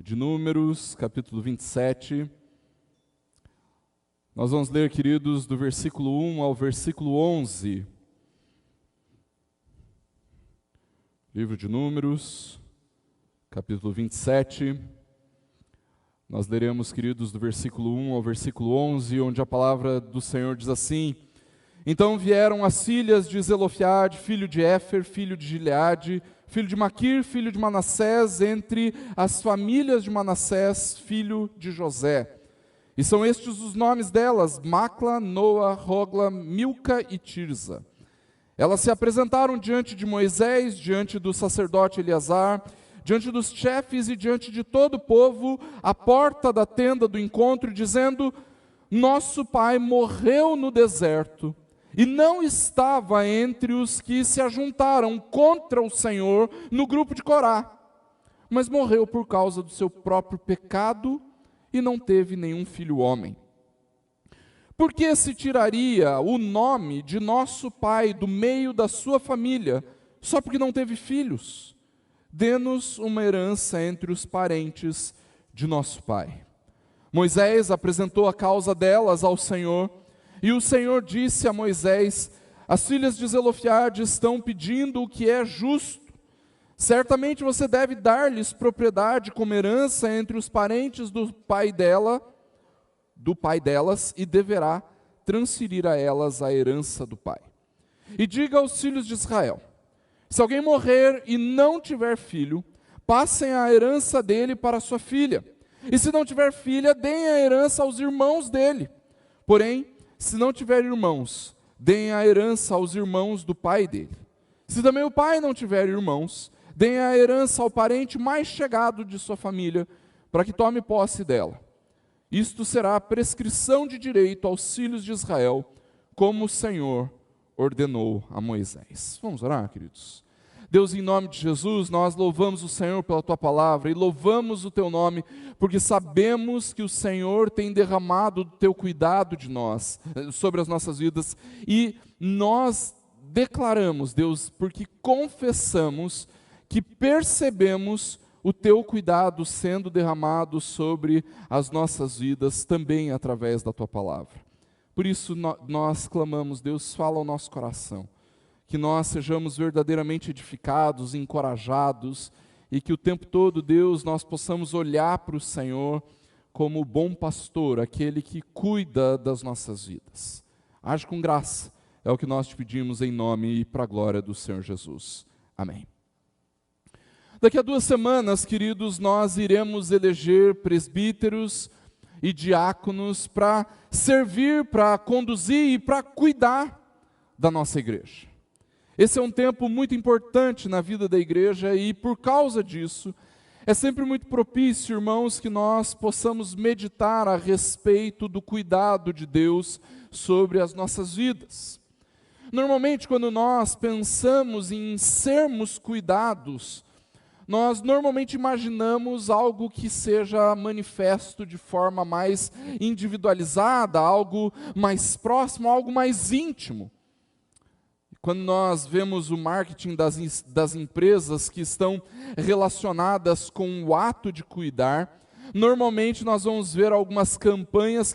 de Números, capítulo 27. Nós vamos ler, queridos, do versículo 1 ao versículo 11. Livro de Números, capítulo 27. Nós leremos, queridos, do versículo 1 ao versículo 11, onde a palavra do Senhor diz assim: Então vieram as filhas de Zelofehade, filho de Éfer, filho de Gileade, filho de Maquir, filho de Manassés, entre as famílias de Manassés, filho de José. E são estes os nomes delas: Macla, Noa, Rogla, Milca e Tirza. Elas se apresentaram diante de Moisés, diante do sacerdote Eleazar, diante dos chefes e diante de todo o povo, à porta da tenda do encontro, dizendo: Nosso pai morreu no deserto, e não estava entre os que se ajuntaram contra o Senhor no grupo de Corá, mas morreu por causa do seu próprio pecado e não teve nenhum filho homem. Por que se tiraria o nome de nosso pai do meio da sua família, só porque não teve filhos? Dê-nos uma herança entre os parentes de nosso pai. Moisés apresentou a causa delas ao Senhor, e o Senhor disse a Moisés: As filhas de Zelofehade estão pedindo o que é justo. Certamente você deve dar-lhes propriedade como herança entre os parentes do pai delas, e deverá transferir a elas a herança do pai. E diga aos filhos de Israel: Se alguém morrer e não tiver filho, passem a herança dele para sua filha. E se não tiver filha, deem a herança aos irmãos dele. Porém, se não tiver irmãos, deem a herança aos irmãos do pai dele. Se também o pai não tiver irmãos, deem a herança ao parente mais chegado de sua família, para que tome posse dela. Isto será a prescrição de direito aos filhos de Israel, como o Senhor ordenou a Moisés. Vamos orar, queridos? Deus, em nome de Jesus, nós louvamos o Senhor pela Tua palavra e louvamos o Teu nome, porque sabemos que o Senhor tem derramado o Teu cuidado de nós, sobre as nossas vidas, e nós declaramos, Deus, porque confessamos que percebemos o Teu cuidado sendo derramado sobre as nossas vidas, também através da Tua palavra. Por isso nós clamamos: Deus, fala ao nosso coração, que nós sejamos verdadeiramente edificados, encorajados, e que o tempo todo, Deus, nós possamos olhar para o Senhor como o bom pastor, aquele que cuida das nossas vidas. Age com graça, é o que nós te pedimos em nome e para a glória do Senhor Jesus. Amém. Daqui a 2 semanas, queridos, nós iremos eleger presbíteros e diáconos para servir, para conduzir e para cuidar da nossa igreja. Esse é um tempo muito importante na vida da igreja e, por causa disso, é sempre muito propício, irmãos, que nós possamos meditar a respeito do cuidado de Deus sobre as nossas vidas. Normalmente, quando nós pensamos em sermos cuidados, nós normalmente imaginamos algo que seja manifesto de forma mais individualizada, algo mais próximo, algo mais íntimo. Quando nós vemos o marketing das empresas que estão relacionadas com o ato de cuidar, normalmente nós vamos ver algumas campanhas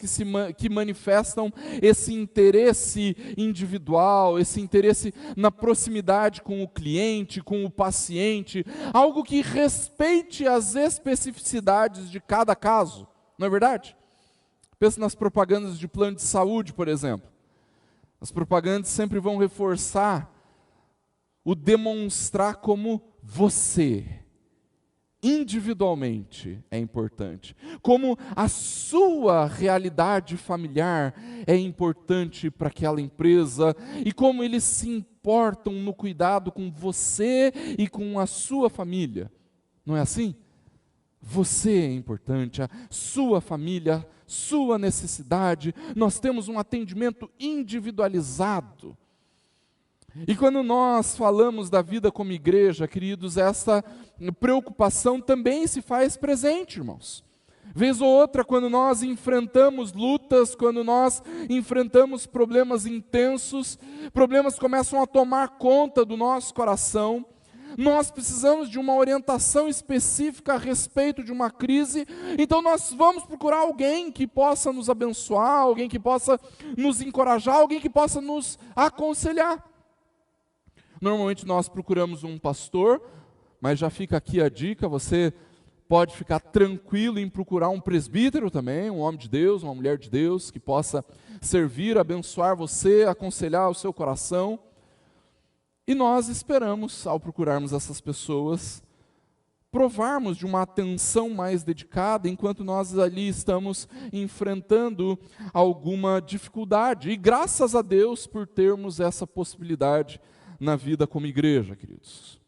que manifestam esse interesse individual, esse interesse na proximidade com o cliente, com o paciente, algo que respeite as especificidades de cada caso, não é verdade? Pensa nas propagandas de plano de saúde, por exemplo. As propagandas sempre vão reforçar o demonstrar como você, individualmente, é importante. Como a sua realidade familiar é importante para aquela empresa e como eles se importam no cuidado com você e com a sua família. Não é assim? Você é importante, a sua família, sua necessidade. Nós temos um atendimento individualizado. E quando nós falamos da vida como igreja, queridos, essa preocupação também se faz presente, irmãos. Vez ou outra, quando nós enfrentamos lutas, quando nós enfrentamos problemas intensos, problemas começam a tomar conta do nosso coração, nós precisamos de uma orientação específica a respeito de uma crise, então nós vamos procurar alguém que possa nos abençoar, alguém que possa nos encorajar, alguém que possa nos aconselhar. Normalmente nós procuramos um pastor, mas já fica aqui a dica, você pode ficar tranquilo em procurar um presbítero também, um homem de Deus, uma mulher de Deus, que possa servir, abençoar você, aconselhar o seu coração. E nós esperamos, ao procurarmos essas pessoas, provarmos de uma atenção mais dedicada, enquanto nós ali estamos enfrentando alguma dificuldade. E graças a Deus por termos essa possibilidade na vida como igreja, queridos.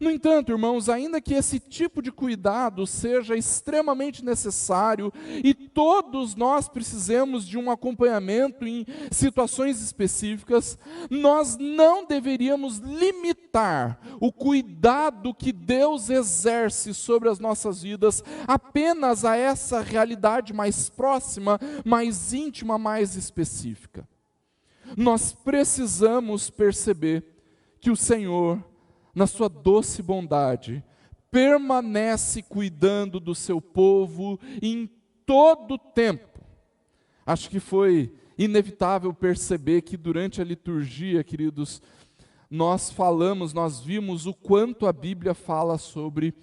No entanto, irmãos, ainda que esse tipo de cuidado seja extremamente necessário e todos nós precisemos de um acompanhamento em situações específicas, nós não deveríamos limitar o cuidado que Deus exerce sobre as nossas vidas apenas a essa realidade mais próxima, mais íntima, mais específica. Nós precisamos perceber que o Senhor, na sua doce bondade, permanece cuidando do seu povo em todo o tempo. Acho que foi inevitável perceber que durante a liturgia, queridos, nós vimos o quanto a Bíblia fala sobre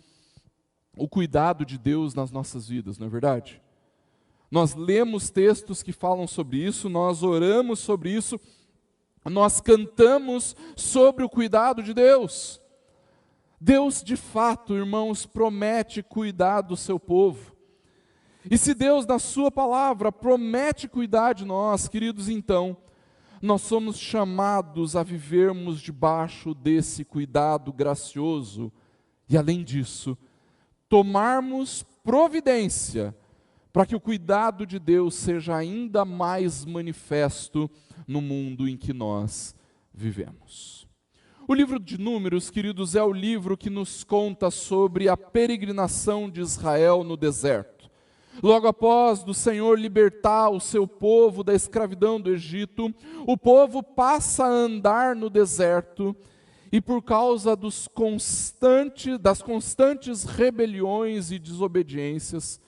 o cuidado de Deus nas nossas vidas, não é verdade? Nós lemos textos que falam sobre isso, nós oramos sobre isso, nós cantamos sobre o cuidado de Deus. Deus, de fato, irmãos, promete cuidar do seu povo. E se Deus, na sua palavra, promete cuidar de nós, queridos, então, nós somos chamados a vivermos debaixo desse cuidado gracioso. E, além disso, tomarmos providência para que o cuidado de Deus seja ainda mais manifesto no mundo em que nós vivemos. O livro de Números, queridos, é o livro que nos conta sobre a peregrinação de Israel no deserto. Logo após do Senhor libertar o seu povo da escravidão do Egito, o povo passa a andar no deserto e por causa das constantes rebeliões e desobediências,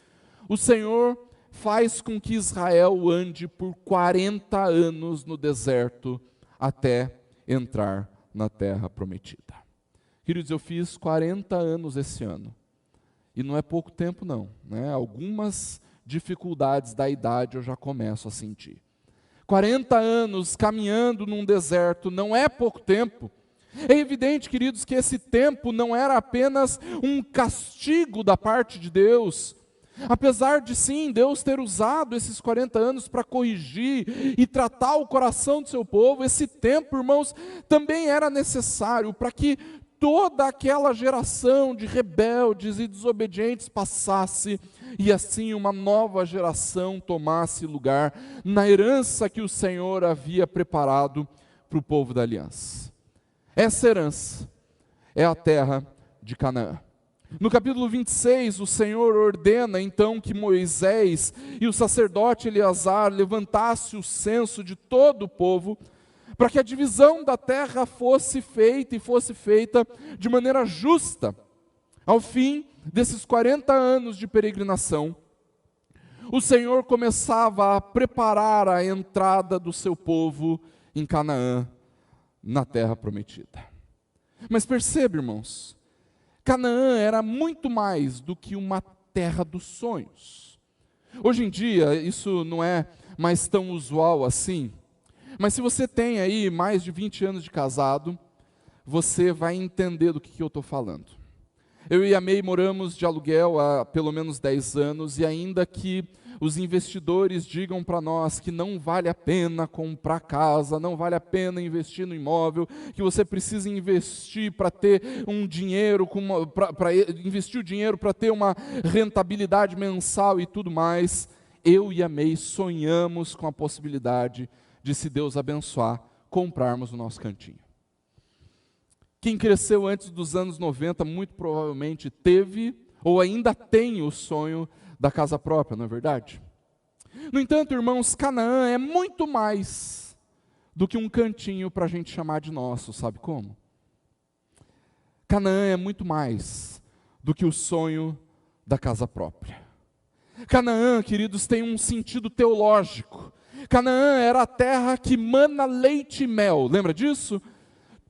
o Senhor faz com que Israel ande por 40 anos no deserto até entrar na terra prometida. Queridos, eu fiz 40 anos esse ano. E não é pouco tempo não, né? Algumas dificuldades da idade eu já começo a sentir. 40 anos caminhando num deserto não é pouco tempo. É evidente, queridos, que esse tempo não era apenas um castigo da parte de Deus. Apesar de sim, Deus ter usado esses 40 anos para corrigir e tratar o coração do seu povo, esse tempo, irmãos, também era necessário para que toda aquela geração de rebeldes e desobedientes passasse e assim uma nova geração tomasse lugar na herança que o Senhor havia preparado para o povo da aliança. Essa herança é a terra de Canaã. No capítulo 26, o Senhor ordena então que Moisés e o sacerdote Eleazar levantassem o censo de todo o povo, para que a divisão da terra fosse feita de maneira justa. Ao fim desses 40 anos de peregrinação, o Senhor começava a preparar a entrada do seu povo em Canaã, na terra prometida. Mas perceba, irmãos, Canaã era muito mais do que uma terra dos sonhos. Hoje em dia, isso não é mais tão usual assim, mas se você tem aí mais de 20 anos de casado, você vai entender do que eu estou falando. Eu e a May moramos de aluguel há pelo menos 10 anos, e ainda que os investidores digam para nós que não vale a pena comprar casa, não vale a pena investir no imóvel, que você precisa investir para ter um dinheiro, para investir o dinheiro para ter uma rentabilidade mensal e tudo mais, eu e a May sonhamos com a possibilidade de, se Deus abençoar, comprarmos o nosso cantinho. Quem cresceu antes dos anos 90 muito provavelmente teve ou ainda tem o sonho da casa própria, não é verdade? No entanto, irmãos, Canaã é muito mais do que um cantinho para a gente chamar de nosso, sabe como? Canaã é muito mais do que o sonho da casa própria. Canaã, queridos, tem um sentido teológico. Canaã era a terra que mana leite e mel, lembra disso?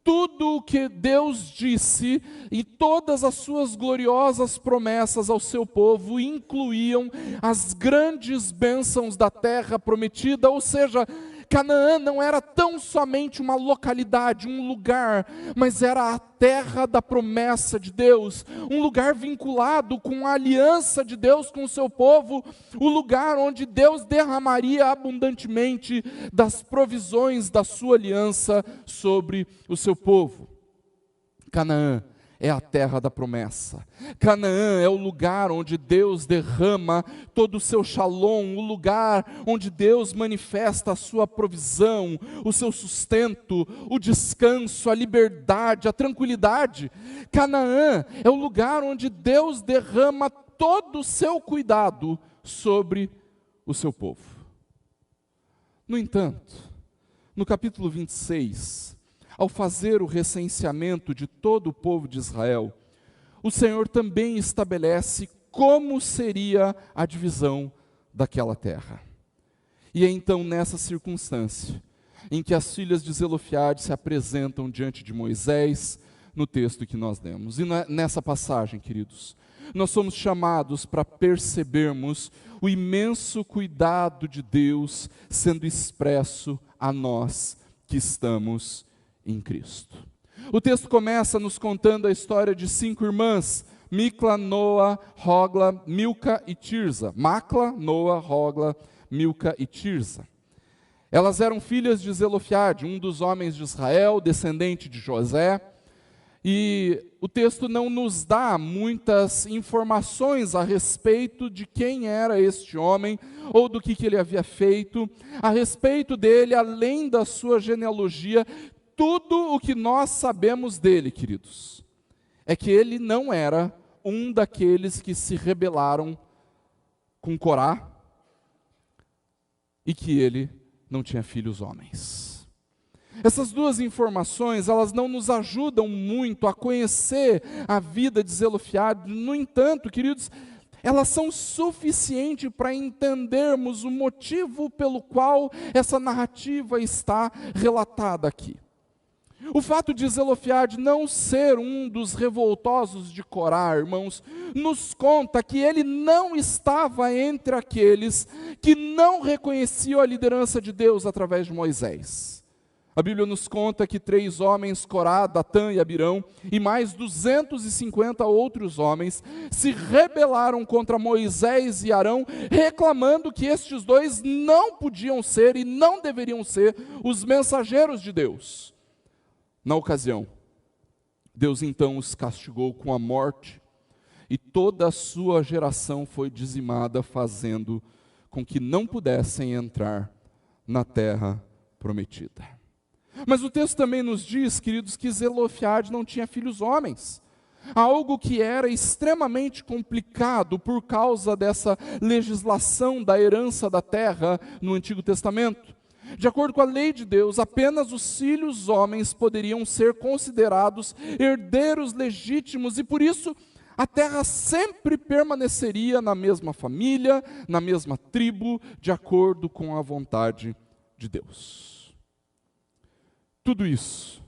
Tudo o que Deus disse e todas as suas gloriosas promessas ao seu povo incluíam as grandes bênçãos da terra prometida, ou seja, Canaã não era tão somente uma localidade, um lugar, mas era a terra da promessa de Deus, um lugar vinculado com a aliança de Deus com o seu povo, o lugar onde Deus derramaria abundantemente das provisões da sua aliança sobre o seu povo. Canaã é a terra da promessa. Canaã é o lugar onde Deus derrama todo o seu shalom, o lugar onde Deus manifesta a sua provisão, o seu sustento, o descanso, a liberdade, a tranquilidade. Canaã é o lugar onde Deus derrama todo o seu cuidado sobre o seu povo. No entanto, no capítulo 26, ao fazer o recenseamento de todo o povo de Israel, o Senhor também estabelece como seria a divisão daquela terra. E é então nessa circunstância em que as filhas de Zelofeade se apresentam diante de Moisés, no texto que nós lemos. E nessa passagem, queridos, nós somos chamados para percebermos o imenso cuidado de Deus sendo expresso a nós que estamos em Cristo. O texto começa nos contando a história de 5 irmãs, Micla, Noa, Hogla, Milca e Tirza. Macla, Noa, Hogla, Milca e Tirza. Elas eram filhas de Zelofeade, um dos homens de Israel, descendente de José. E o texto não nos dá muitas informações a respeito de quem era este homem, ou do que ele havia feito. A respeito dele, além da sua genealogia, tudo o que nós sabemos dele, queridos, é que ele não era um daqueles que se rebelaram com Corá e que ele não tinha filhos homens. Essas duas informações, elas não nos ajudam muito a conhecer a vida de Zelofeade. No entanto, queridos, elas são suficientes para entendermos o motivo pelo qual essa narrativa está relatada aqui. O fato de Zelofeade não ser um dos revoltosos de Corá, irmãos, nos conta que ele não estava entre aqueles que não reconheciam a liderança de Deus através de Moisés. A Bíblia nos conta que 3 homens, Corá, Datã e Abirão, e mais 250 outros homens, se rebelaram contra Moisés e Arão, reclamando que estes dois não podiam ser e não deveriam ser os mensageiros de Deus. Na ocasião, Deus então os castigou com a morte, e toda a sua geração foi dizimada, fazendo com que não pudessem entrar na terra prometida. Mas o texto também nos diz, queridos, que Zelofeade não tinha filhos homens, algo que era extremamente complicado por causa dessa legislação da herança da terra no Antigo Testamento. De acordo com a lei de Deus, apenas os filhos homens poderiam ser considerados herdeiros legítimos, e por isso a terra sempre permaneceria na mesma família, na mesma tribo, de acordo com a vontade de Deus. Tudo isso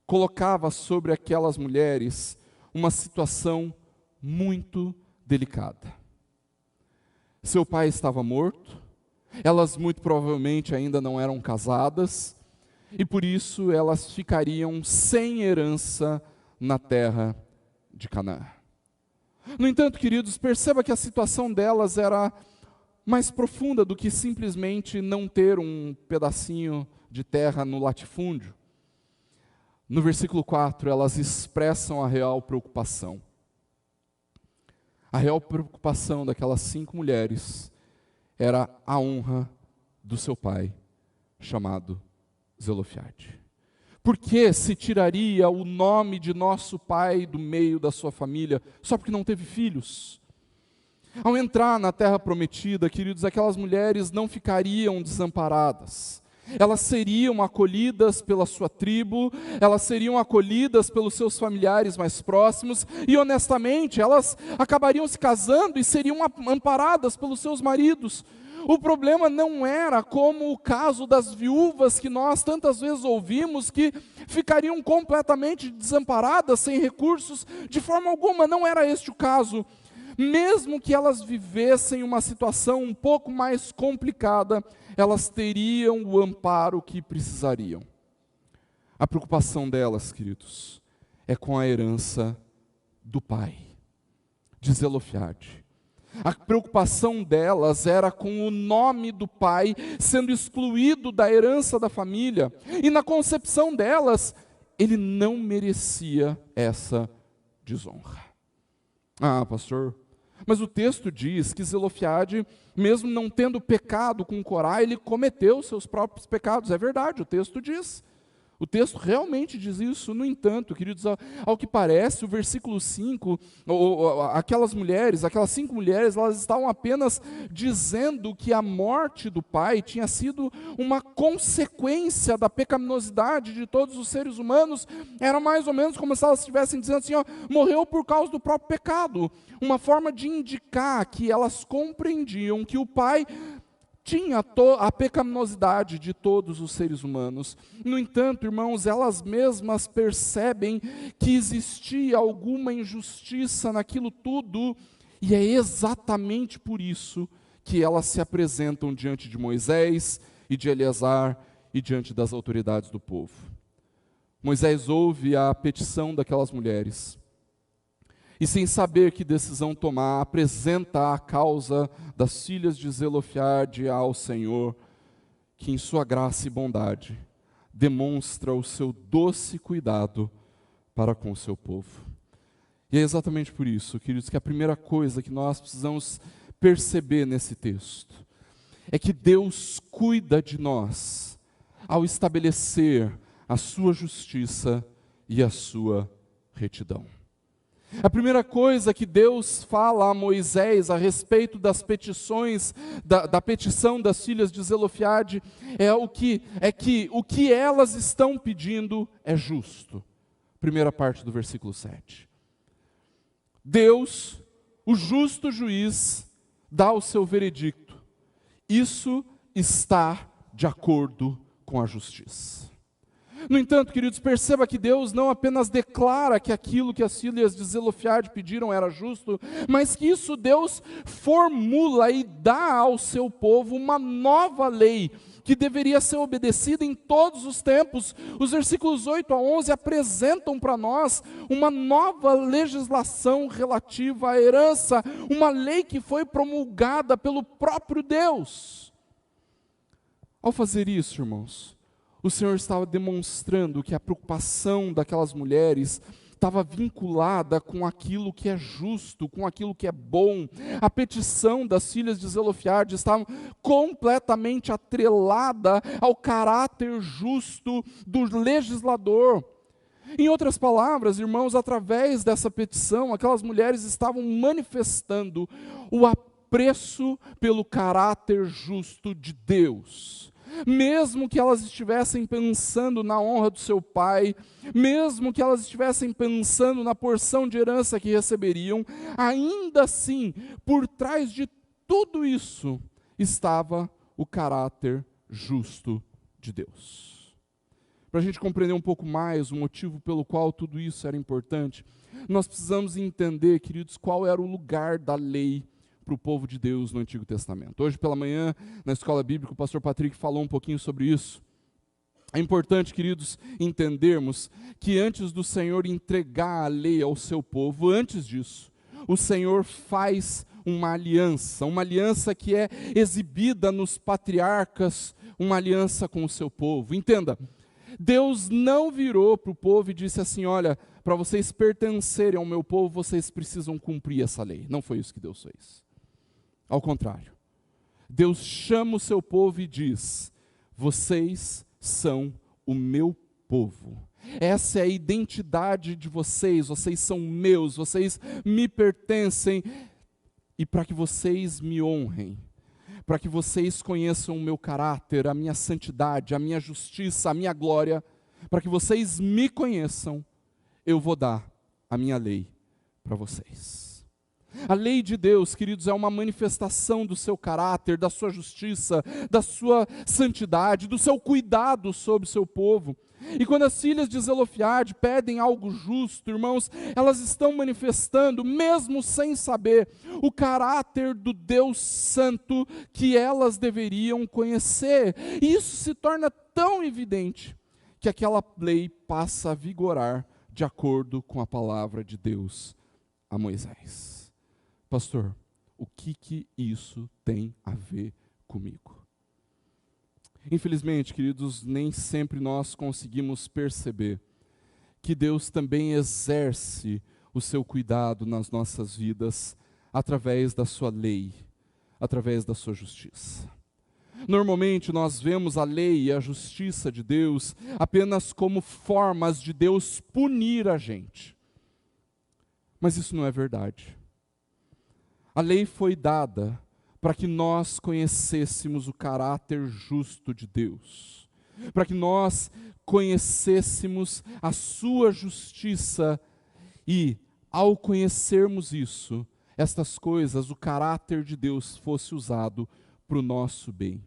colocava sobre aquelas mulheres uma situação muito delicada. Seu pai estava morto, elas muito provavelmente ainda não eram casadas, e por isso elas ficariam sem herança na terra de Canaã. No entanto, queridos, perceba que a situação delas era mais profunda do que simplesmente não ter um pedacinho de terra no latifúndio. No versículo 4, elas expressam a real preocupação. A real preocupação daquelas 5 mulheres era a honra do seu pai, chamado Zelofeade. Por que se tiraria o nome de nosso pai do meio da sua família, só porque não teve filhos? Ao entrar na terra prometida, queridos, aquelas mulheres não ficariam desamparadas. elas seriam acolhidas pela sua tribo, elas seriam acolhidas pelos seus familiares mais próximos, e honestamente, elas acabariam se casando e seriam amparadas pelos seus maridos. O problema não era como o caso das viúvas que nós tantas vezes ouvimos, que ficariam completamente desamparadas, sem recursos, de forma alguma, não era este o caso. Mesmo que elas vivessem uma situação um pouco mais complicada, elas teriam o amparo que precisariam. A preocupação delas, queridos, é com a herança do pai, de Zelofehade. A preocupação delas era com o nome do pai sendo excluído da herança da família. E na concepção delas, ele não merecia essa desonra. Ah, pastor, mas o texto diz que Zelofehade, mesmo não tendo pecado com Corá, ele cometeu seus próprios pecados. É verdade, o texto diz. O texto realmente diz isso. No entanto, queridos, ao que parece, o versículo 5, aquelas 5 mulheres, elas estavam apenas dizendo que a morte do pai tinha sido uma consequência da pecaminosidade de todos os seres humanos. Era mais ou menos como se elas estivessem dizendo assim, morreu por causa do próprio pecado. Uma forma de indicar que elas compreendiam que o pai tinha a pecaminosidade de todos os seres humanos. No entanto, irmãos, elas mesmas percebem que existia alguma injustiça naquilo tudo, e é exatamente por isso que elas se apresentam diante de Moisés e de Eleazar e diante das autoridades do povo. Moisés ouve a petição daquelas mulheres, e sem saber que decisão tomar, apresenta a causa das filhas de Zelofehade ao Senhor, que em sua graça e bondade demonstra o seu doce cuidado para com o seu povo. E é exatamente por isso, queridos, que a primeira coisa que nós precisamos perceber nesse texto é que Deus cuida de nós ao estabelecer a sua justiça e a sua retidão. A primeira coisa que Deus fala a Moisés a respeito das petições, da petição das filhas de Zelofehade, é que o que elas estão pedindo é justo. Primeira parte do versículo 7. Deus, o justo juiz, dá o seu veredicto. Isso está de acordo com a justiça. No entanto, queridos, perceba que Deus não apenas declara que aquilo que as filhas de Zelofehade pediram era justo, mas que isso Deus formula e dá ao seu povo uma nova lei, que deveria ser obedecida em todos os tempos. Os versículos 8 a 11 apresentam para nós uma nova legislação relativa à herança, uma lei que foi promulgada pelo próprio Deus. Ao fazer isso, irmãos, o Senhor estava demonstrando que a preocupação daquelas mulheres estava vinculada com aquilo que é justo, com aquilo que é bom. A petição das filhas de Zelofehade estava completamente atrelada ao caráter justo do legislador. Em outras palavras, irmãos, através dessa petição, aquelas mulheres estavam manifestando o apreço pelo caráter justo de Deus. Mesmo que elas estivessem pensando na honra do seu pai, mesmo que elas estivessem pensando na porção de herança que receberiam, ainda assim, por trás de tudo isso, estava o caráter justo de Deus. Para a gente compreender um pouco mais o motivo pelo qual tudo isso era importante, nós precisamos entender, queridos, qual era o lugar da lei para o povo de Deus no Antigo Testamento. Hoje pela manhã, na escola bíblica, o pastor Patrick falou um pouquinho sobre isso. É importante, queridos, entendermos que antes do Senhor entregar a lei ao seu povo, antes disso, o Senhor faz uma aliança que é exibida nos patriarcas, uma aliança com o seu povo. Entenda, Deus não virou para o povo e disse assim, olha, para vocês pertencerem ao meu povo, vocês precisam cumprir essa lei. Não foi isso que Deus fez. Ao contrário, Deus chama o seu povo e diz, vocês são o meu povo. Essa é a identidade de vocês, vocês são meus, vocês me pertencem, e para que vocês me honrem, para que vocês conheçam o meu caráter, a minha santidade, a minha justiça, a minha glória, para que vocês me conheçam, eu vou dar a minha lei para vocês. A lei de Deus, queridos, é uma manifestação do seu caráter, da sua justiça, da sua santidade, do seu cuidado sobre o seu povo. E quando as filhas de Zelofehade pedem algo justo, irmãos, elas estão manifestando, mesmo sem saber, o caráter do Deus Santo que elas deveriam conhecer. E isso se torna tão evidente que aquela lei passa a vigorar de acordo com a palavra de Deus a Moisés. Pastor, o que isso tem a ver comigo? Infelizmente, queridos, nem sempre nós conseguimos perceber que Deus também exerce o seu cuidado nas nossas vidas através da sua lei, através da sua justiça. Normalmente nós vemos a lei e a justiça de Deus apenas como formas de Deus punir a gente. Mas isso não é verdade. A lei foi dada para que nós conhecêssemos o caráter justo de Deus, para que nós conhecêssemos a sua justiça e, ao conhecermos isso, estas coisas, o caráter de Deus fosse usado para o nosso bem.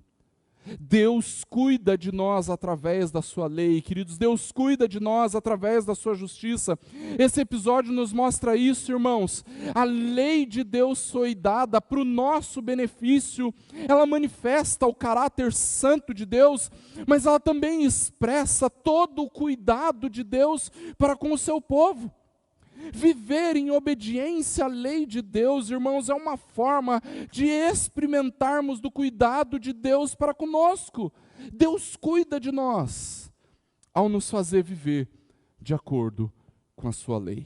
Deus cuida de nós através da sua lei, queridos, Deus cuida de nós através da sua justiça. Esse episódio nos mostra isso, irmãos. A lei de Deus foi dada para o nosso benefício, ela manifesta o caráter santo de Deus, mas ela também expressa todo o cuidado de Deus para com o seu povo. Viver em obediência à lei de Deus, irmãos, é uma forma de experimentarmos do cuidado de Deus para conosco. Deus cuida de nós ao nos fazer viver de acordo com a sua lei.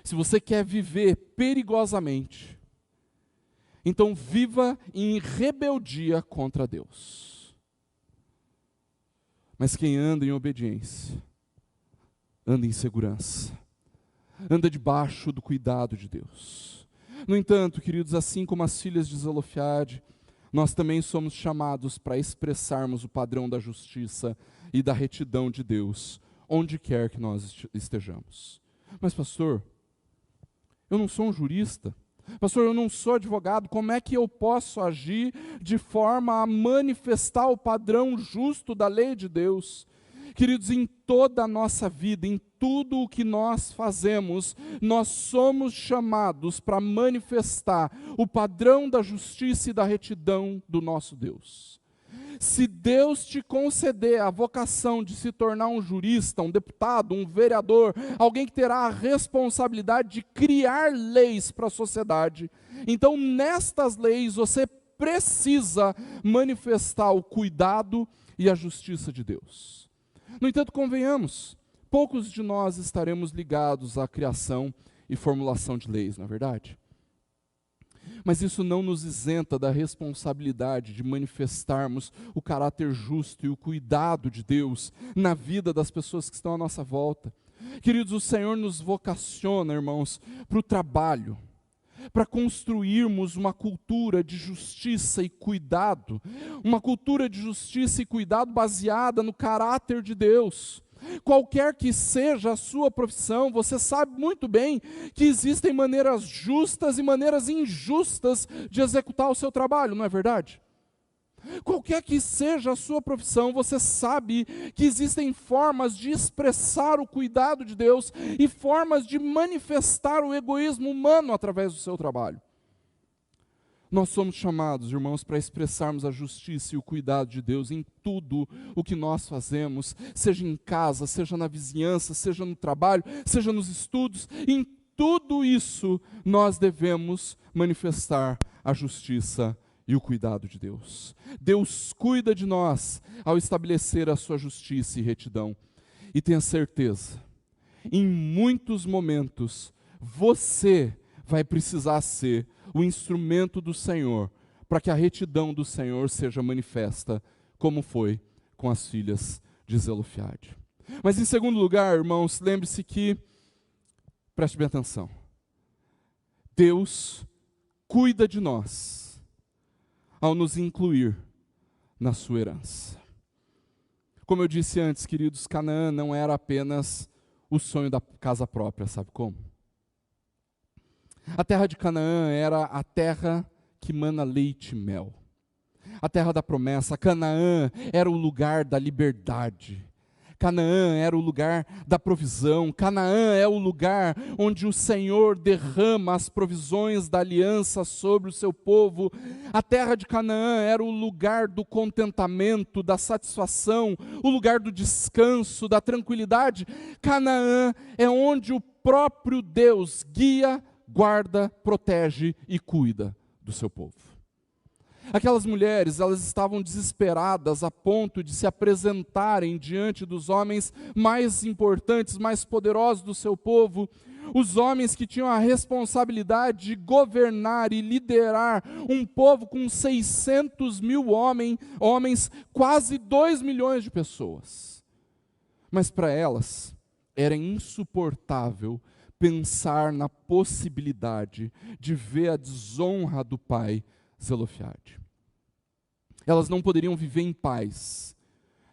Se você quer viver perigosamente, então viva em rebeldia contra Deus. Mas quem anda em obediência, anda em segurança, anda debaixo do cuidado de Deus. No entanto, queridos, assim como as filhas de Zelofehade, nós também somos chamados para expressarmos o padrão da justiça e da retidão de Deus, onde quer que nós estejamos. Mas pastor, eu não sou um jurista, pastor, eu não sou advogado, como é que eu posso agir de forma a manifestar o padrão justo da lei de Deus? Queridos, em toda a nossa vida, em tudo o que nós fazemos, nós somos chamados para manifestar o padrão da justiça e da retidão do nosso Deus. Se Deus te conceder a vocação de se tornar um jurista, um deputado, um vereador, alguém que terá a responsabilidade de criar leis para a sociedade, então nestas leis você precisa manifestar o cuidado e a justiça de Deus. No entanto, convenhamos, poucos de nós estaremos ligados à criação e formulação de leis, não é verdade? Mas isso não nos isenta da responsabilidade de manifestarmos o caráter justo e o cuidado de Deus na vida das pessoas que estão à nossa volta. Queridos, o Senhor nos vocaciona, irmãos, para o trabalho, para construirmos uma cultura de justiça e cuidado, uma cultura de justiça e cuidado baseada no caráter de Deus. Qualquer que seja a sua profissão, você sabe muito bem que existem maneiras justas e maneiras injustas de executar o seu trabalho, não é verdade? Qualquer que seja a sua profissão, você sabe que existem formas de expressar o cuidado de Deus e formas de manifestar o egoísmo humano através do seu trabalho. Nós somos chamados, irmãos, para expressarmos a justiça e o cuidado de Deus em tudo o que nós fazemos, seja em casa, seja na vizinhança, seja no trabalho, seja nos estudos. Em tudo isso, nós devemos manifestar a justiça e o cuidado de Deus. Deus cuida de nós ao estabelecer a sua justiça e retidão. E tenha certeza, em muitos momentos, você vai precisar ser o instrumento do Senhor, para que a retidão do Senhor seja manifesta, como foi com as filhas de Zelofehade. Mas em segundo lugar, irmãos, lembre-se que, preste bem atenção, Deus cuida de nós ao nos incluir na sua herança. Como eu disse antes, queridos, Canaã não era apenas o sonho da casa própria, sabe como? A terra de Canaã era a terra que mana leite e mel. A terra da promessa. Canaã era o lugar da liberdade. Canaã era o lugar da provisão. Canaã é o lugar onde o Senhor derrama as provisões da aliança sobre o seu povo. A terra de Canaã era o lugar do contentamento, da satisfação, o lugar do descanso, da tranquilidade. Canaã é onde o próprio Deus guia, guarda, protege e cuida do seu povo. Aquelas mulheres, elas estavam desesperadas a ponto de se apresentarem diante dos homens mais importantes, mais poderosos do seu povo, os homens que tinham a responsabilidade de governar e liderar um povo com 600 mil homens, quase 2 milhões de pessoas. Mas para elas, era insuportável pensar na possibilidade de ver a desonra do pai Zelofiade. Elas não poderiam viver em paz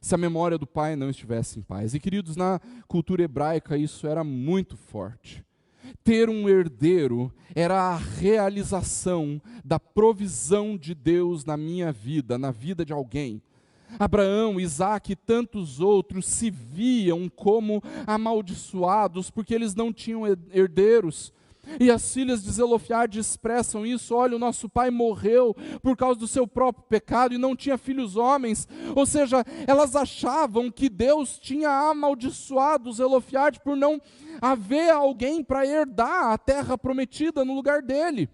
se a memória do pai não estivesse em paz. E queridos, na cultura hebraica isso era muito forte. Ter um herdeiro era a realização da provisão de Deus na minha vida, na vida de alguém. Abraão, Isaque e tantos outros se viam como amaldiçoados porque eles não tinham herdeiros. E as filhas de Zelofiade expressam isso: olha, o nosso pai morreu por causa do seu próprio pecado e não tinha filhos homens. Ou seja, elas achavam que Deus tinha amaldiçoado Zelofiade por não haver alguém para herdar a terra prometida no lugar dele.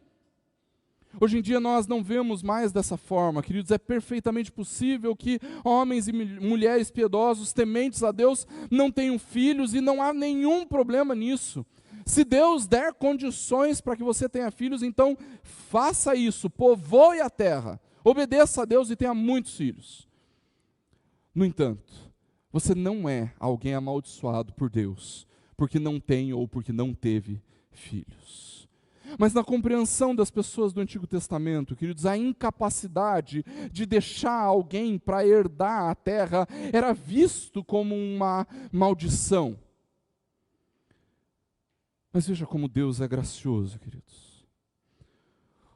Hoje em dia nós não vemos mais dessa forma, queridos. É perfeitamente possível que homens e mulheres piedosos, tementes a Deus, não tenham filhos, e não há nenhum problema nisso. Se Deus der condições para que você tenha filhos, então faça isso, povoe a terra, obedeça a Deus e tenha muitos filhos. No entanto, você não é alguém amaldiçoado por Deus, porque não tem ou porque não teve filhos. Mas na compreensão das pessoas do Antigo Testamento, queridos, a incapacidade de deixar alguém para herdar a terra era visto como uma maldição. Mas veja como Deus é gracioso, queridos.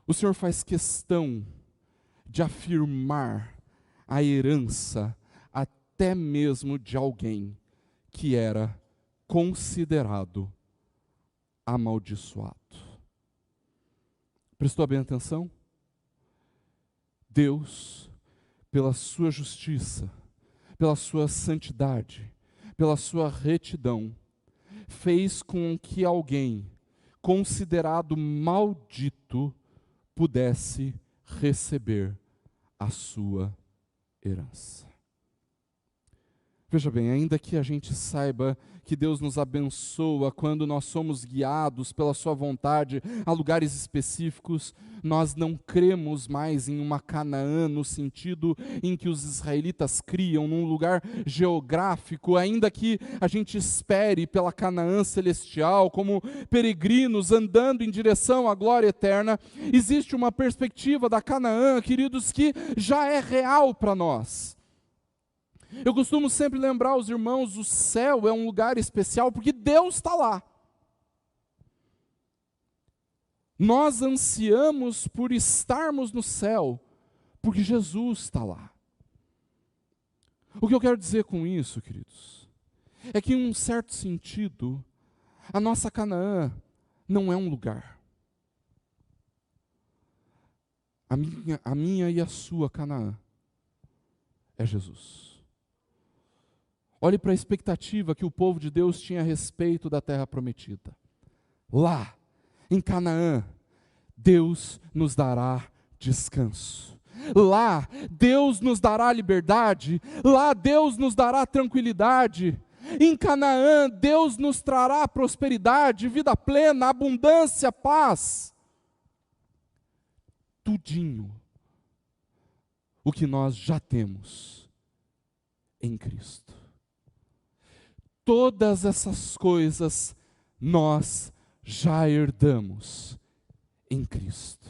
O Senhor faz questão de afirmar a herança até mesmo de alguém que era considerado amaldiçoado. Prestou bem atenção? Deus, pela sua justiça, pela sua santidade, pela sua retidão, fez com que alguém considerado maldito pudesse receber a sua herança. Veja bem, ainda que a gente saiba que Deus nos abençoa quando nós somos guiados pela sua vontade a lugares específicos, nós não cremos mais em uma Canaã no sentido em que os israelitas criam num lugar geográfico, ainda que a gente espere pela Canaã celestial como peregrinos andando em direção à glória eterna. Existe uma perspectiva da Canaã, queridos, que já é real para nós. Eu costumo sempre lembrar os irmãos, o céu é um lugar especial porque Deus está lá. Nós ansiamos por estarmos no céu, porque Jesus está lá. O que eu quero dizer com isso, queridos, é que em um certo sentido, a nossa Canaã não é um lugar. A minha e a sua Canaã é Jesus. Olhe para a expectativa que o povo de Deus tinha a respeito da terra prometida. Lá, em Canaã, Deus nos dará descanso. Lá, Deus nos dará liberdade. Lá, Deus nos dará tranquilidade. Em Canaã, Deus nos trará prosperidade, vida plena, abundância, paz. Tudinho o que nós já temos em Cristo. Todas essas coisas nós já herdamos em Cristo.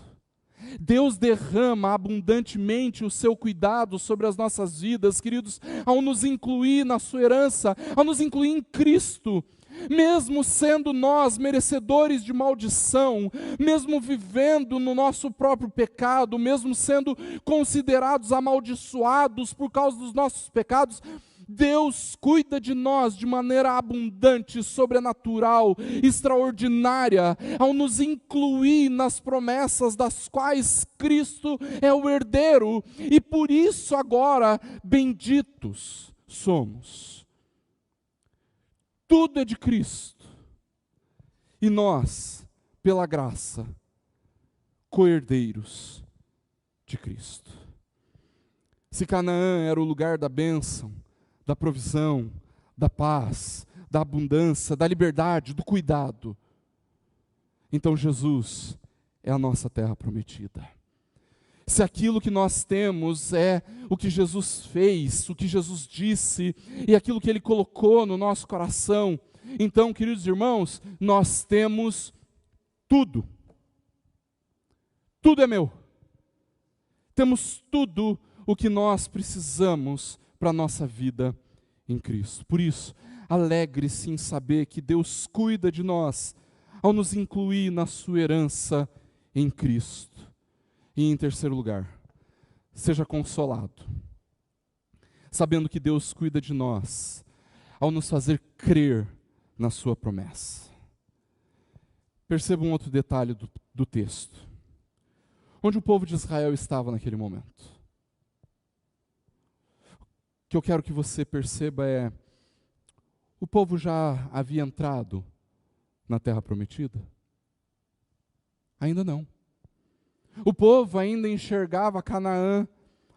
Deus derrama abundantemente o seu cuidado sobre as nossas vidas, queridos, ao nos incluir na sua herança, ao nos incluir em Cristo. Mesmo sendo nós merecedores de maldição, mesmo vivendo no nosso próprio pecado, mesmo sendo considerados amaldiçoados por causa dos nossos pecados, Deus cuida de nós de maneira abundante, sobrenatural, extraordinária, ao nos incluir nas promessas das quais Cristo é o herdeiro, e por isso agora benditos somos. Tudo é de Cristo, e nós, pela graça, co-herdeiros de Cristo. Se Canaã era o lugar da bênção, da provisão, da paz, da abundância, da liberdade, do cuidado, então Jesus é a nossa terra prometida. Se aquilo que nós temos é o que Jesus fez, o que Jesus disse, e aquilo que Ele colocou no nosso coração, então, queridos irmãos, nós temos tudo. Tudo é meu. Temos tudo o que nós precisamos para a nossa vida em Cristo. Por isso, alegre-se em saber que Deus cuida de nós ao nos incluir na sua herança em Cristo. E em terceiro lugar, seja consolado, sabendo que Deus cuida de nós ao nos fazer crer na sua promessa. Perceba um outro detalhe do texto. Onde o povo de Israel estava naquele momento. O que eu quero que você perceba é, o povo já havia entrado na terra prometida? Ainda não. O povo ainda enxergava Canaã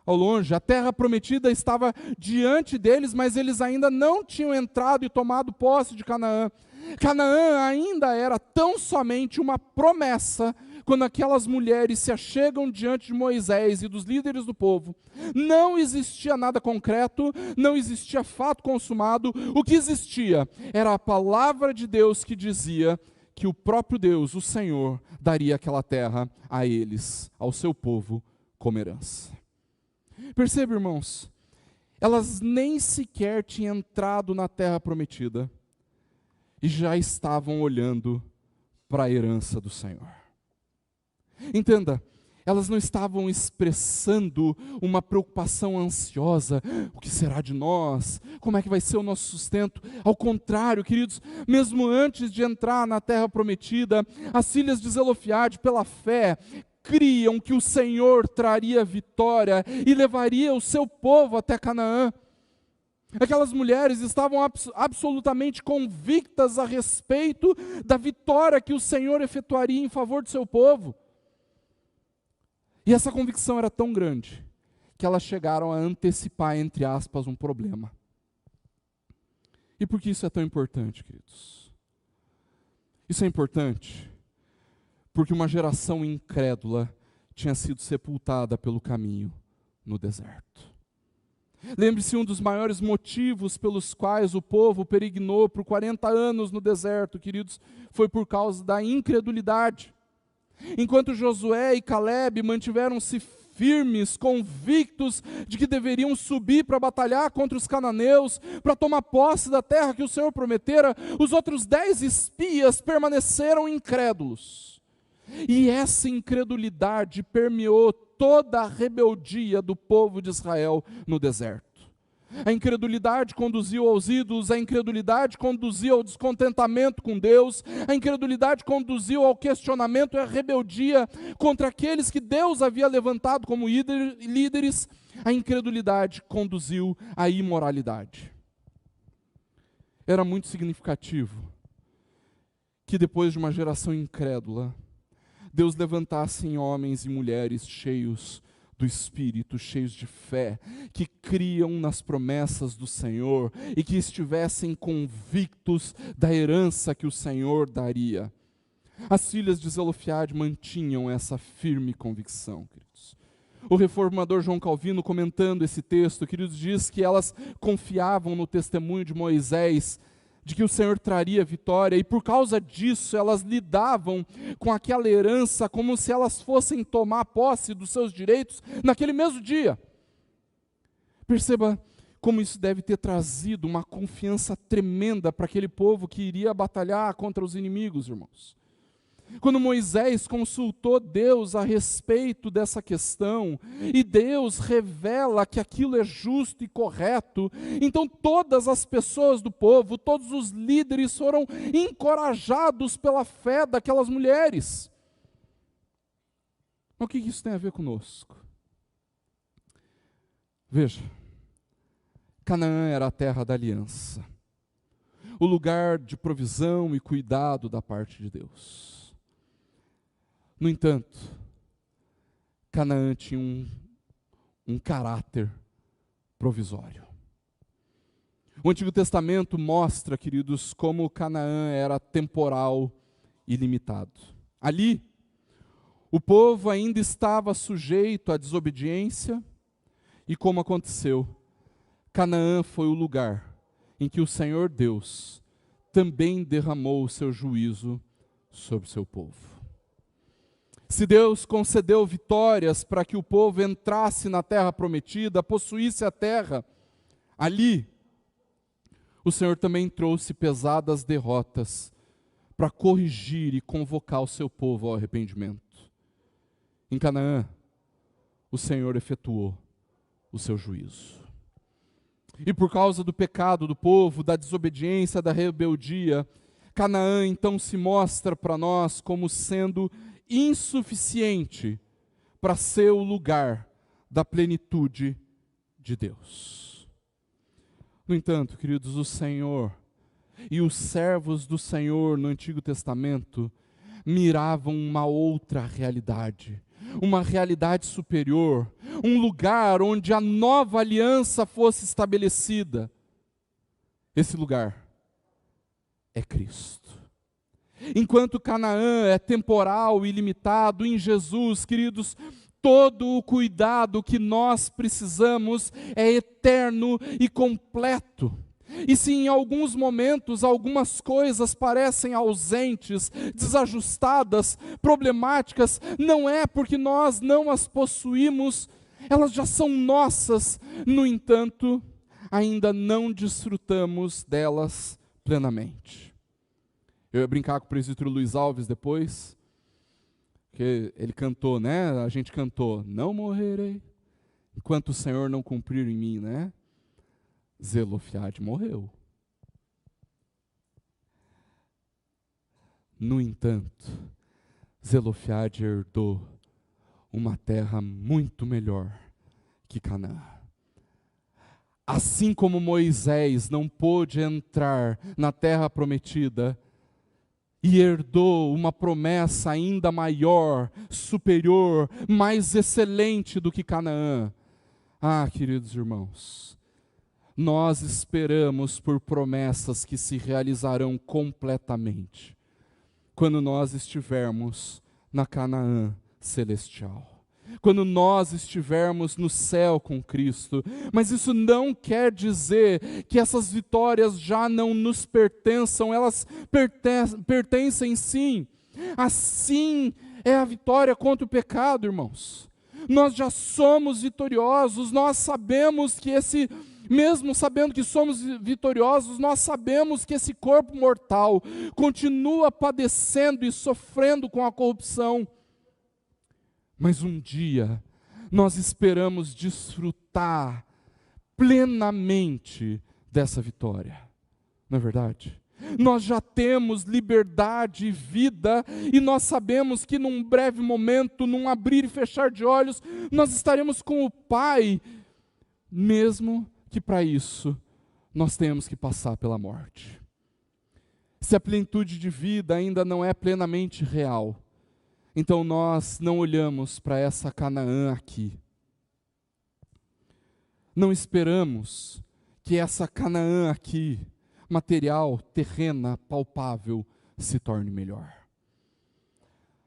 ao longe, a terra prometida estava diante deles, mas eles ainda não tinham entrado e tomado posse de Canaã. Canaã ainda era tão somente uma promessa, quando aquelas mulheres se achegam diante de Moisés e dos líderes do povo. Não existia nada concreto, não existia fato consumado, o que existia era a palavra de Deus que dizia que o próprio Deus, o Senhor, daria aquela terra a eles, ao seu povo, como herança. Perceba, irmãos, elas nem sequer tinham entrado na terra prometida e já estavam olhando para a herança do Senhor. Entenda, elas não estavam expressando uma preocupação ansiosa, o que será de nós? Como é que vai ser o nosso sustento? Ao contrário, queridos, mesmo antes de entrar na terra prometida, as filhas de Zelofehade, pela fé, criam que o Senhor traria vitória e levaria o seu povo até Canaã. Aquelas mulheres estavam absolutamente convictas a respeito da vitória que o Senhor efetuaria em favor do seu povo. E essa convicção era tão grande que elas chegaram a antecipar, entre aspas, um problema. E por que isso é tão importante, queridos? Isso é importante porque uma geração incrédula tinha sido sepultada pelo caminho no deserto. Lembre-se, um dos maiores motivos pelos quais o povo peregrinou por 40 anos no deserto, queridos, foi por causa da incredulidade. Enquanto Josué e Caleb mantiveram-se firmes, convictos de que deveriam subir para batalhar contra os cananeus, para tomar posse da terra que o Senhor prometera, os outros 10 espias permaneceram incrédulos. E essa incredulidade permeou toda a rebeldia do povo de Israel no deserto. A incredulidade conduziu aos ídolos, a incredulidade conduziu ao descontentamento com Deus, a incredulidade conduziu ao questionamento e à rebeldia contra aqueles que Deus havia levantado como líderes, a incredulidade conduziu à imoralidade. Era muito significativo que depois de uma geração incrédula, Deus levantasse em homens e mulheres cheios do Espírito, cheios de fé, que criam nas promessas do Senhor e que estivessem convictos da herança que o Senhor daria. As filhas de Zelofehade mantinham essa firme convicção, queridos. O reformador João Calvino, comentando esse texto, queridos, diz que elas confiavam no testemunho de Moisés de que o Senhor traria vitória, e por causa disso elas lidavam com aquela herança como se elas fossem tomar posse dos seus direitos naquele mesmo dia. Perceba como isso deve ter trazido uma confiança tremenda para aquele povo que iria batalhar contra os inimigos, irmãos. Quando Moisés consultou Deus a respeito dessa questão, e Deus revela que aquilo é justo e correto, então todas as pessoas do povo, todos os líderes foram encorajados pela fé daquelas mulheres. Mas o que isso tem a ver conosco? Veja, Canaã era a terra da aliança, o lugar de provisão e cuidado da parte de Deus. No entanto, Canaã tinha um caráter provisório. O Antigo Testamento mostra, queridos, como Canaã era temporal e limitado. Ali, o povo ainda estava sujeito à desobediência, e como aconteceu, Canaã foi o lugar em que o Senhor Deus também derramou o seu juízo sobre o seu povo. Se Deus concedeu vitórias para que o povo entrasse na terra prometida, possuísse a terra, ali, o Senhor também trouxe pesadas derrotas para corrigir e convocar o seu povo ao arrependimento. Em Canaã, o Senhor efetuou o seu juízo. E por causa do pecado do povo, da desobediência, da rebeldia, Canaã então se mostra para nós como sendo insuficiente para ser o lugar da plenitude de Deus. No entanto, queridos, o Senhor e os servos do Senhor no Antigo Testamento miravam uma outra realidade, uma realidade superior, um lugar onde a nova aliança fosse estabelecida. Esse lugar é Cristo. Enquanto Canaã é temporal e limitado, em Jesus, queridos, todo o cuidado que nós precisamos é eterno e completo. E se em alguns momentos algumas coisas parecem ausentes, desajustadas, problemáticas, não é porque nós não as possuímos, elas já são nossas. No entanto, ainda não desfrutamos delas plenamente. Eu ia brincar com o presbítero Luiz Alves depois, que ele cantou, né? A gente cantou, não morrerei, enquanto o Senhor não cumprir em mim, né? Zelofehad morreu. No entanto, Zelofehad herdou uma terra muito melhor que Canaã. Assim como Moisés não pôde entrar na terra prometida, e herdou uma promessa ainda maior, superior, mais excelente do que Canaã. Ah, queridos irmãos, nós esperamos por promessas que se realizarão completamente, quando nós estivermos na Canaã celestial. Quando nós estivermos no céu com Cristo. Mas isso não quer dizer que essas vitórias já não nos pertençam, elas pertencem sim. Assim é a vitória contra o pecado, irmãos. Nós já somos vitoriosos, nós sabemos que mesmo sabendo que somos vitoriosos, nós sabemos que esse corpo mortal continua padecendo e sofrendo com a corrupção. Mas um dia, nós esperamos desfrutar plenamente dessa vitória. Não é verdade? Nós já temos liberdade e vida, e nós sabemos que num breve momento, num abrir e fechar de olhos, nós estaremos com o Pai, mesmo que para isso nós tenhamos que passar pela morte. Se a plenitude de vida ainda não é plenamente real, então nós não olhamos para essa Canaã aqui. Não esperamos que essa Canaã aqui, material, terrena, palpável, se torne melhor.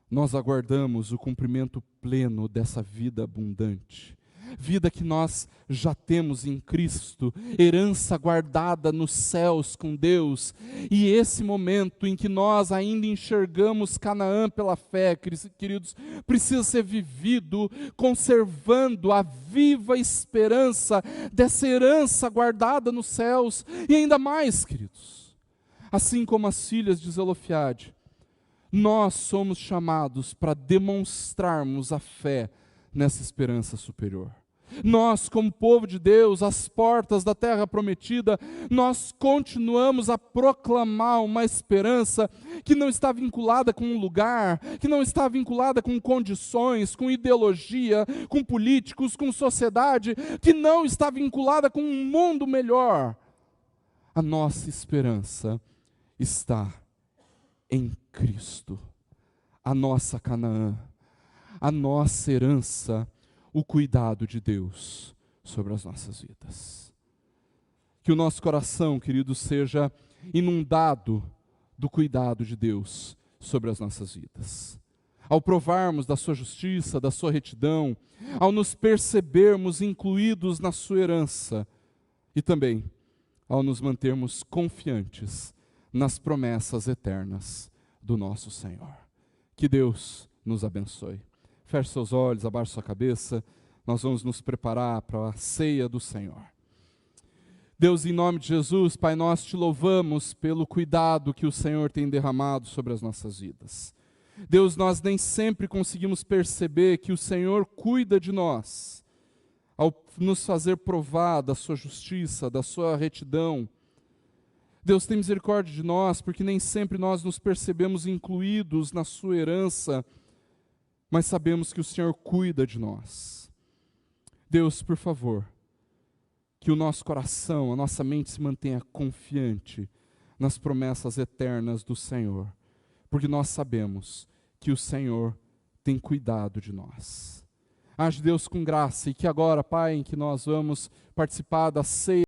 Nós aguardamos o cumprimento pleno dessa vida abundante, vida que nós já temos em Cristo, herança guardada nos céus com Deus, e esse momento em que nós ainda enxergamos Canaã pela fé, queridos, precisa ser vivido conservando a viva esperança dessa herança guardada nos céus, e ainda mais, queridos, assim como as filhas de Zelofeade, nós somos chamados para demonstrarmos a fé nessa esperança superior. Nós, como povo de Deus, às portas da terra prometida, nós continuamos a proclamar uma esperança que não está vinculada com um lugar, que não está vinculada com condições, com ideologia, com políticos, com sociedade, que não está vinculada com um mundo melhor. A nossa esperança está em Cristo, a nossa Canaã, a nossa herança, o cuidado de Deus sobre as nossas vidas. Que o nosso coração, querido, seja inundado do cuidado de Deus sobre as nossas vidas. Ao provarmos da sua justiça, da sua retidão, ao nos percebermos incluídos na sua herança e também ao nos mantermos confiantes nas promessas eternas do nosso Senhor. Que Deus nos abençoe. Feche seus olhos, abaixe sua cabeça, nós vamos nos preparar para a ceia do Senhor. Deus, em nome de Jesus, Pai, nós te louvamos pelo cuidado que o Senhor tem derramado sobre as nossas vidas. Deus, nós nem sempre conseguimos perceber que o Senhor cuida de nós, ao nos fazer provar da sua justiça, da sua retidão. Deus, tem misericórdia de nós, porque nem sempre nós nos percebemos incluídos na sua herança, mas sabemos que o Senhor cuida de nós. Deus, por favor, que o nosso coração, a nossa mente se mantenha confiante nas promessas eternas do Senhor, porque nós sabemos que o Senhor tem cuidado de nós. Age, Deus, com graça, e que agora, Pai, em que nós vamos participar da ceia